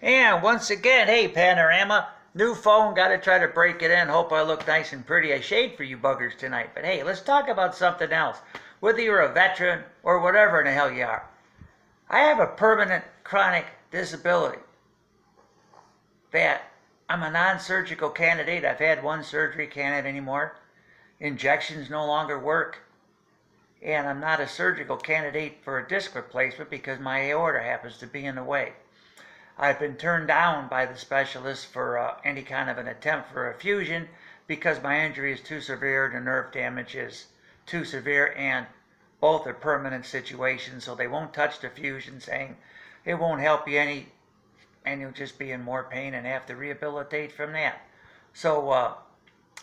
And once again, hey Panorama, new phone, gotta try to break it in. Hope I look nice and pretty. I shaved for you buggers tonight. But hey, let's talk about something else. Whether you're a veteran or whatever in the hell you are. I have a permanent chronic disability that I'm a non-surgical candidate. I've had one surgery, can't have any more. Injections no longer work. And I'm not a surgical candidate for a disc replacement because my aorta happens to be in the way. I've been turned down by the specialist for any kind of an attempt for a fusion because my injury is too severe, the nerve damage is too severe, and both are permanent situations, so they won't touch the fusion, saying it won't help you any, and you'll just be in more pain and have to rehabilitate from that. So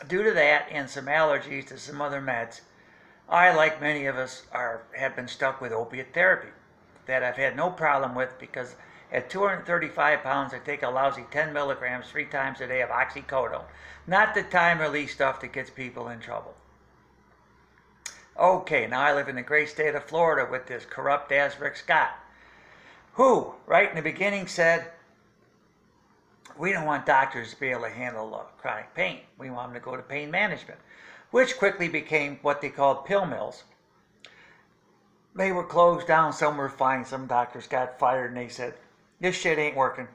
due to that and some allergies to some other meds, I, like many of us, have been stuck with opiate therapy that I've had no problem with because at 235 pounds, I take a lousy 10 milligrams 3 times a day of oxycodone. Not the time-release stuff that gets people in trouble. Okay, now I live in the great state of Florida with this corrupt-ass Rick Scott, who, right in the beginning, said, we don't want doctors to be able to handle chronic pain. We want them to go to pain management, which quickly became what they called pill mills. They were closed down, some were fine, some doctors got fired, and they said, this shit ain't working.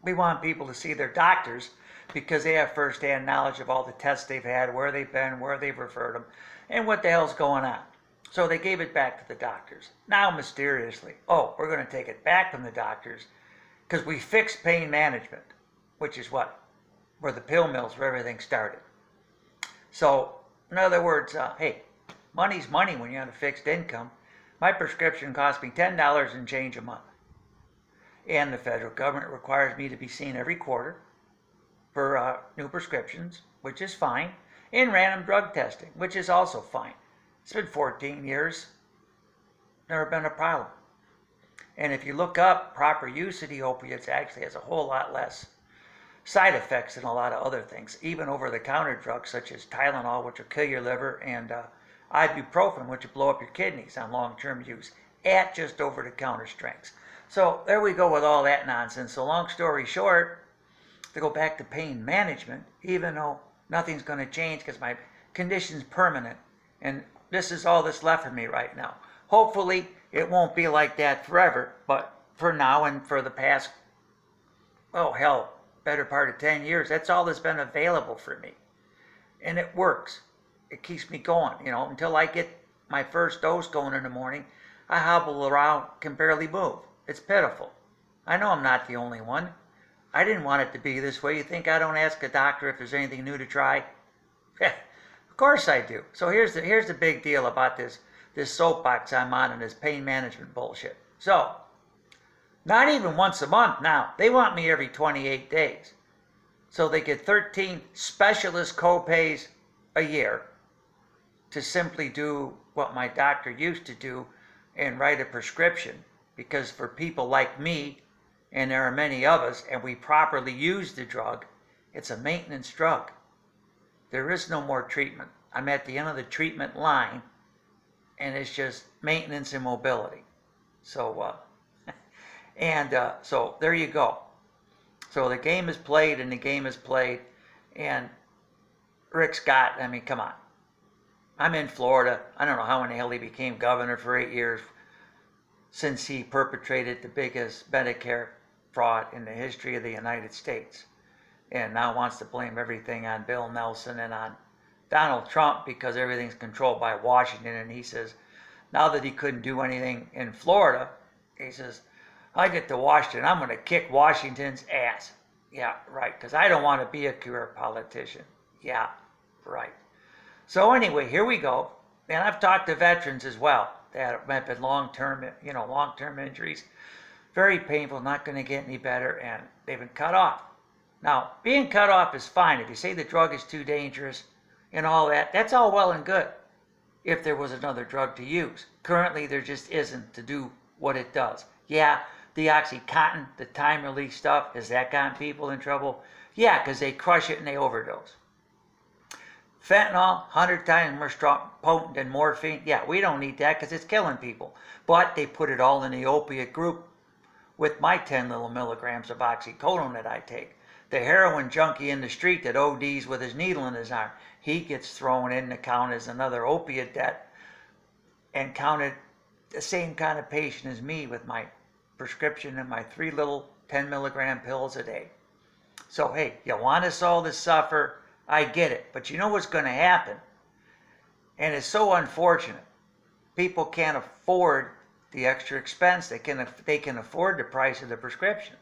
We want people to see their doctors because they have first-hand knowledge of all the tests they've had, where they've been, where they've referred them, and what the hell's going on. So they gave it back to the doctors. Now, mysteriously, oh, we're going to take it back from the doctors because we fixed pain management, which is what? Where the pill mills, where everything started. So, in other words, hey, money's money when you have a fixed income. My prescription cost me $10 and change a month. And the federal government requires me to be seen every quarter for new prescriptions, which is fine, and random drug testing, which is also fine. It's been 14 years, never been a problem. And if you look up proper use of the opiates, actually has a whole lot less side effects than a lot of other things, even over-the-counter drugs such as Tylenol, which will kill your liver, and ibuprofen, which will blow up your kidneys on long-term use at just over-the-counter strengths. So there we go with all that nonsense. So long story short, to go back to pain management, even though nothing's going to change because my condition's permanent, and this is all that's left for me right now. Hopefully it won't be like that forever, but for now and for the past, oh hell, better part of 10 years, that's all that's been available for me. And it works. It keeps me going, you know, until I get my first dose going in the morning. I hobble around, can barely move. It's pitiful. I know I'm not the only one. I didn't want it to be this way. You think I don't ask a doctor if there's anything new to try? Of course I do. So here's the big deal about this soapbox I'm on and this pain management bullshit. So, not even once a month now. They want me every 28 days. So they get 13 specialist co-pays a year to simply do what my doctor used to do and write a prescription. Because for people like me, and there are many of us, and we properly use the drug, it's a maintenance drug. There is no more treatment. I'm at the end of the treatment line, and it's just maintenance and mobility. So, so there you go. So the game is played, and the game is played, and Rick Scott, I mean, come on. I'm in Florida. I don't know how in the hell he became governor for 8 years, since he perpetrated the biggest Medicare fraud in the history of the United States, and now wants to blame everything on Bill Nelson and on Donald Trump because everything's controlled by Washington. And he says, now that he couldn't do anything in Florida, he says, I get to Washington, I'm going to kick Washington's ass. Yeah, right, because I don't want to be a career politician. Yeah, right. So anyway, here we go. And I've talked to veterans as well that have been long-term injuries. Very painful, not going to get any better, and they've been cut off. Now, being cut off is fine. If you say the drug is too dangerous and all that, that's all well and good if there was another drug to use. Currently, there just isn't to do what it does. Yeah, the Oxycontin, the time-release stuff, has that gotten people in trouble? Yeah, because they crush it and they overdose. Fentanyl, 100 times more strong, potent than morphine. Yeah, we don't need that because it's killing people. But they put it all in the opiate group, with my 10 little milligrams of oxycodone that I take. The heroin junkie in the street that ODs with his needle in his arm, he gets thrown in the count as another opiate debt and counted the same kind of patient as me with my prescription and my 3 little 10 milligram pills a day. So, hey, you want us all to suffer? I get it. But you know what's going to happen? And it's so unfortunate. People can't afford the extra expense. They can afford the price of the prescription,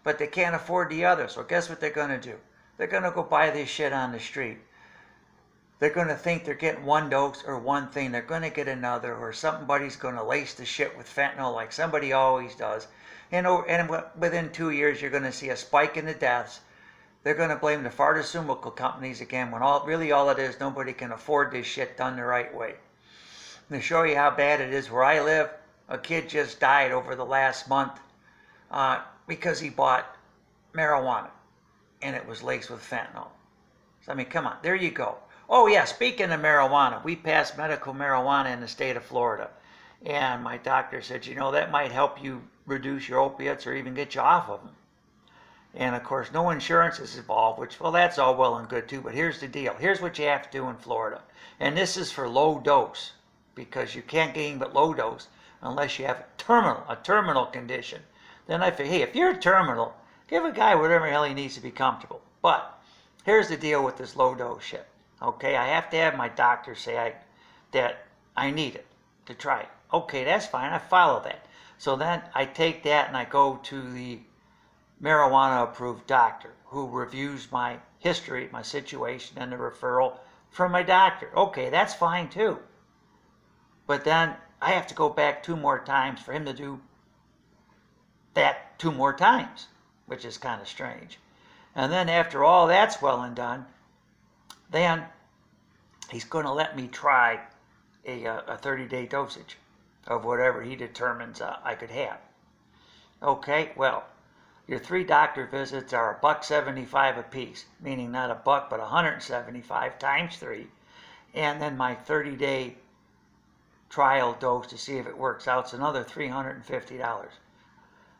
but they can't afford the other. So guess what they're going to do? They're going to go buy this shit on the street. They're going to think they're getting one dose or one thing. They're going to get another, or somebody's going to lace the shit with fentanyl like somebody always does. And within 2 years, you're going to see a spike in the deaths. They're going to blame the pharmaceutical companies again when all it is, nobody can afford this shit done the right way. And to show you how bad it is where I live, a kid just died over the last month because he bought marijuana and it was laced with fentanyl. So, I mean, come on, there you go. Oh yeah, speaking of marijuana, we passed medical marijuana in the state of Florida. And my doctor said, you know, that might help you reduce your opiates or even get you off of them. And of course, no insurance is involved, which, well, that's all well and good too. But here's the deal. Here's what you have to do in Florida. And this is for low dose, because you can't get anything but low dose unless you have a terminal condition. Then I figure, hey, if you're terminal, give a guy whatever the hell he needs to be comfortable. But here's the deal with this low dose shit. Okay, I have to have my doctor say that I need it to try it. Okay, that's fine. I follow that. So then I take that and I go to the marijuana approved doctor who reviews my history, my situation, and the referral from my doctor. Okay, that's fine too. But then I have to go back 2 more times for him to do that 2 more times, which is kind of strange. And then after all that's well and done, then he's going to let me try a 30-day dosage of whatever he determines I could have. Okay, well, your 3 doctor visits are $1.75 a piece, meaning not a buck, but 175 times 3. And then my 30-day trial dose to see if it works out is another $350.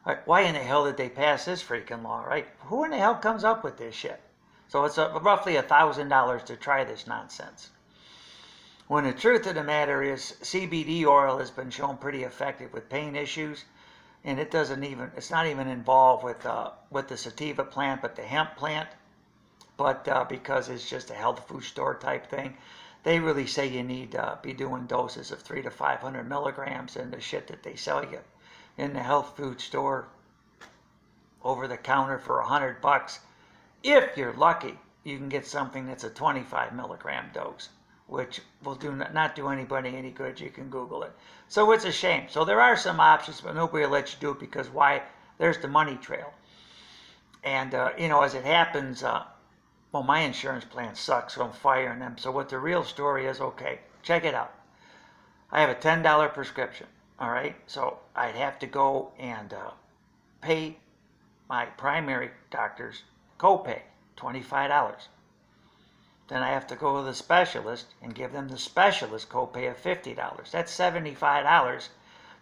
Right, why in the hell did they pass this freaking law, right? Who in the hell comes up with this shit? So it's roughly $1,000 to try this nonsense. When the truth of the matter is, CBD oil has been shown pretty effective with pain issues, and it's not even involved with the sativa plant, but the hemp plant. But because it's just a health food store type thing, they really say you need to be doing doses of 300 to 500 milligrams in the shit that they sell you in the health food store over the counter for $100. If you're lucky, you can get something that's a 25 milligram dose, which will not do anybody any good. You can Google it. So it's a shame. So there are some options, but nobody will let you do it because why? There's the money trail. And, you know, as it happens, well, my insurance plan sucks, so I'm firing them. So what the real story is, okay, check it out. I have a $10 prescription, all right? So I'd have to go and pay my primary doctor's copay, $25. Then I have to go to the specialist and give them the specialist copay of $50. That's $75.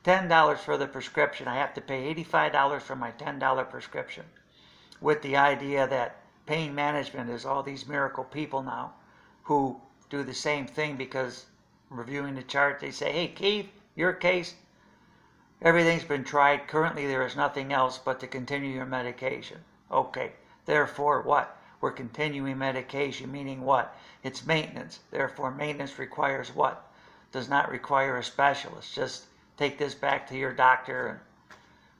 $10 for the prescription. I have to pay $85 for my $10 prescription, with the idea that pain management is all these miracle people now who do the same thing, because reviewing the chart, they say, hey, Keith, your case, everything's been tried. Currently, there is nothing else but to continue your medication. Okay, therefore, what? We're continuing medication, meaning what? It's maintenance. Therefore, maintenance requires what? Does not require a specialist. Just take this back to your doctor and,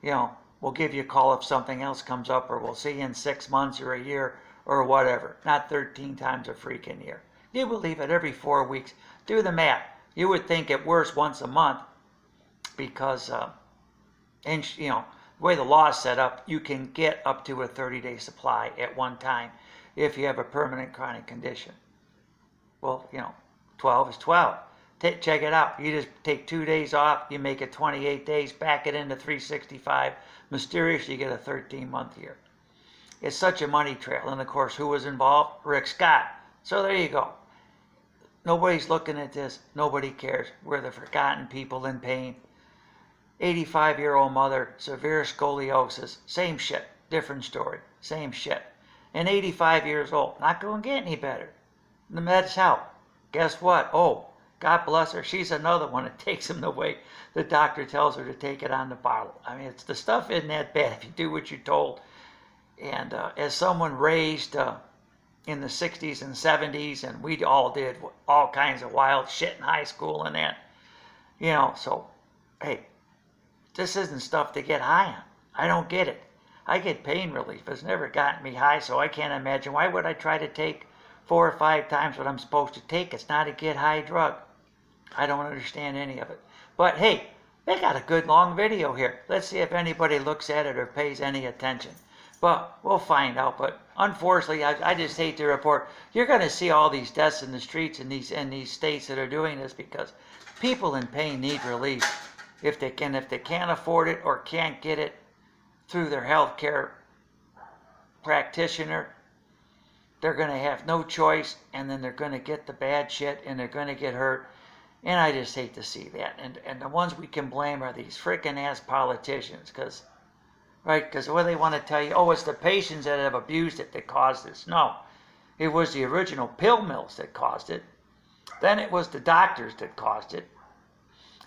you know, we'll give you a call if something else comes up, or we'll see you in 6 months or a year or whatever. Not 13 times a freaking year. You believe it, every 4 weeks. Do the math. You would think at worst once a month, because, you know, the way the law is set up, you can get up to a 30-day supply at one time if you have a permanent chronic condition. Well, you know, 12 is 12. Check it out. You just take 2 days off, you make it 28 days, back it into 365. Mysteriously, you get a 13-month year. It's such a money trail. And of course, who was involved? Rick Scott. So there you go. Nobody's looking at this. Nobody cares. We're the forgotten people in pain. 85-year-old mother, severe scoliosis, same shit, different story, same shit. And 85 years old, not going to get any better. The meds help. Guess what? Oh, God bless her. She's another one that takes them the way the doctor tells her to take it on the bottle. I mean, it's the stuff isn't that bad if you do what you're told. And as someone raised in the 60s and 70s, and we all did all kinds of wild shit in high school and that, you know, so, hey, this isn't stuff to get high on. I don't get it. I get pain relief. It's never gotten me high, so I can't imagine. Why would I try to take 4 or 5 times what I'm supposed to take? It's not a get high drug. I don't understand any of it. But hey, they got a good long video here. Let's see if anybody looks at it or pays any attention. But we'll find out. But unfortunately, I just hate to report, you're going to see all these deaths in the streets in these states that are doing this because people in pain need relief. If they can't afford it or can't get it through their health care practitioner, they're going to have no choice, and then they're going to get the bad shit, and they're going to get hurt. And I just hate to see that. And the ones we can blame are these freaking ass politicians, because what they want to tell you, oh, it's the patients that have abused it that caused this. No, it was the original pill mills that caused it. Then it was the doctors that caused it.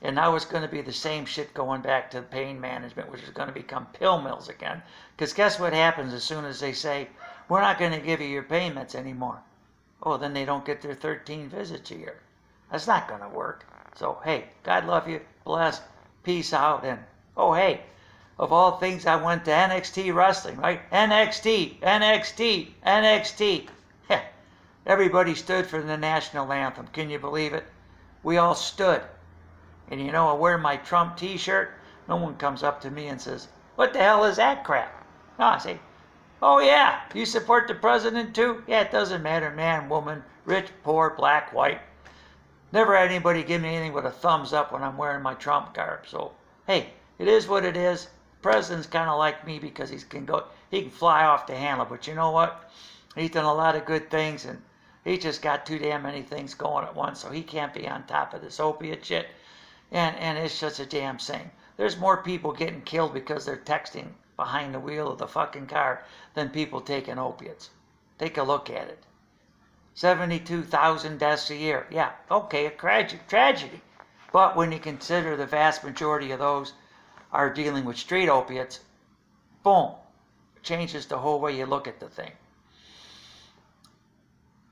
And now it's going to be the same shit going back to pain management, which is going to become pill mills again. Because guess what happens as soon as they say, we're not going to give you your pain meds anymore? Oh, then they don't get their 13 visits a year. That's not going to work. So, hey, God love you, bless, peace out, and, oh, hey, of all things, I went to NXT wrestling, right? NXT, NXT, NXT. Everybody stood for the national anthem. Can you believe it? We all stood. And you know, I wear my Trump t-shirt. No one comes up to me and says, what the hell is that crap? No, I say, oh yeah, you support the president too? Yeah, it doesn't matter, man, woman, rich, poor, black, white. Never had anybody give me anything but a thumbs up when I'm wearing my Trump garb. So, hey, it is what it is. The president's kind of like me because he can fly off the handle. But you know what? He's done a lot of good things, and he just got too damn many things going at once, so he can't be on top of this opiate shit. And it's just a damn shame. There's more people getting killed because they're texting behind the wheel of the fucking car than people taking opiates. Take a look at it. 72,000 deaths a year. Yeah, okay, a tragedy. But when you consider the vast majority of those are dealing with street opiates, boom, it changes the whole way you look at the thing.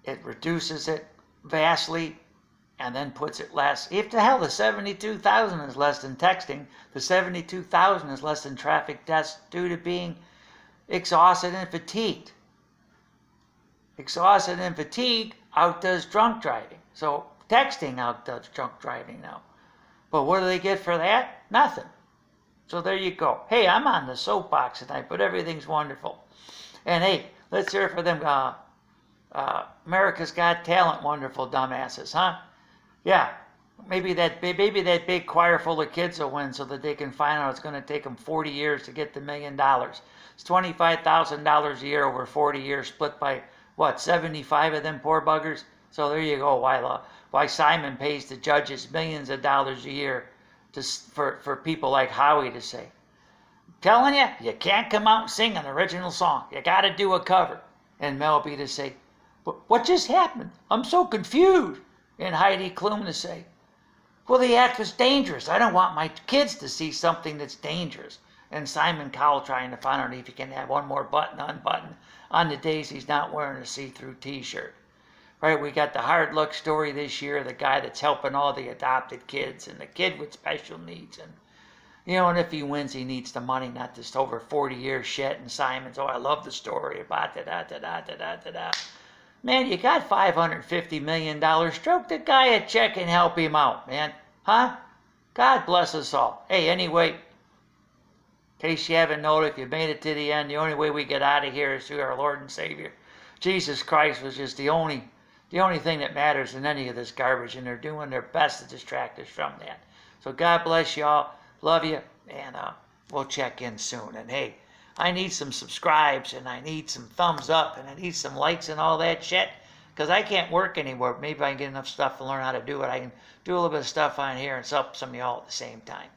It reduces it vastly and then puts it less. If the hell the 72,000 is less than texting, the 72,000 is less than traffic deaths due to being exhausted and fatigued. Exhausted and fatigued outdoes drunk driving. So texting outdoes drunk driving now. But what do they get for that? Nothing. So there you go. Hey, I'm on the soapbox tonight, but everything's wonderful. And hey, let's hear it for them America's Got Talent wonderful dumbasses, huh? Yeah, maybe that big choir full of kids will win so that they can find out it's going to take them 40 years to get the $1 million. It's $25,000 a year over 40 years, split by, what, 75 of them poor buggers? So there you go, why Simon pays the judges millions of dollars a year for people like Howie to say, I'm telling you, you can't come out and sing an original song. You got to do a cover. And Mel B to say, what just happened? I'm so confused. And Heidi Klum to say, well, the act was dangerous. I don't want my kids to see something that's dangerous. And Simon Cowell trying to find out if he can have one more button unbuttoned on the days he's not wearing a see-through t-shirt. Right, we got the hard luck story this year, the guy that's helping all the adopted kids and the kid with special needs. And, you know, and if he wins, he needs the money, not this over 40 years shit. And Simon's, oh, I love the story about da-da-da-da-da-da-da-da. Man, you got $550 million. Stroke the guy a check and help him out, man. Huh? God bless us all. Hey, anyway, in case you haven't known, if you made it to the end, the only way we get out of here is through our Lord and Savior. Jesus Christ was just the only thing that matters in any of this garbage, and they're doing their best to distract us from that. So God bless y'all. Love you, and we'll check in soon. And hey, I need some subscribes, and I need some thumbs up, and I need some likes and all that shit, because I can't work anymore. Maybe I can get enough stuff to learn how to do it. I can do a little bit of stuff on here and help some of y'all at the same time.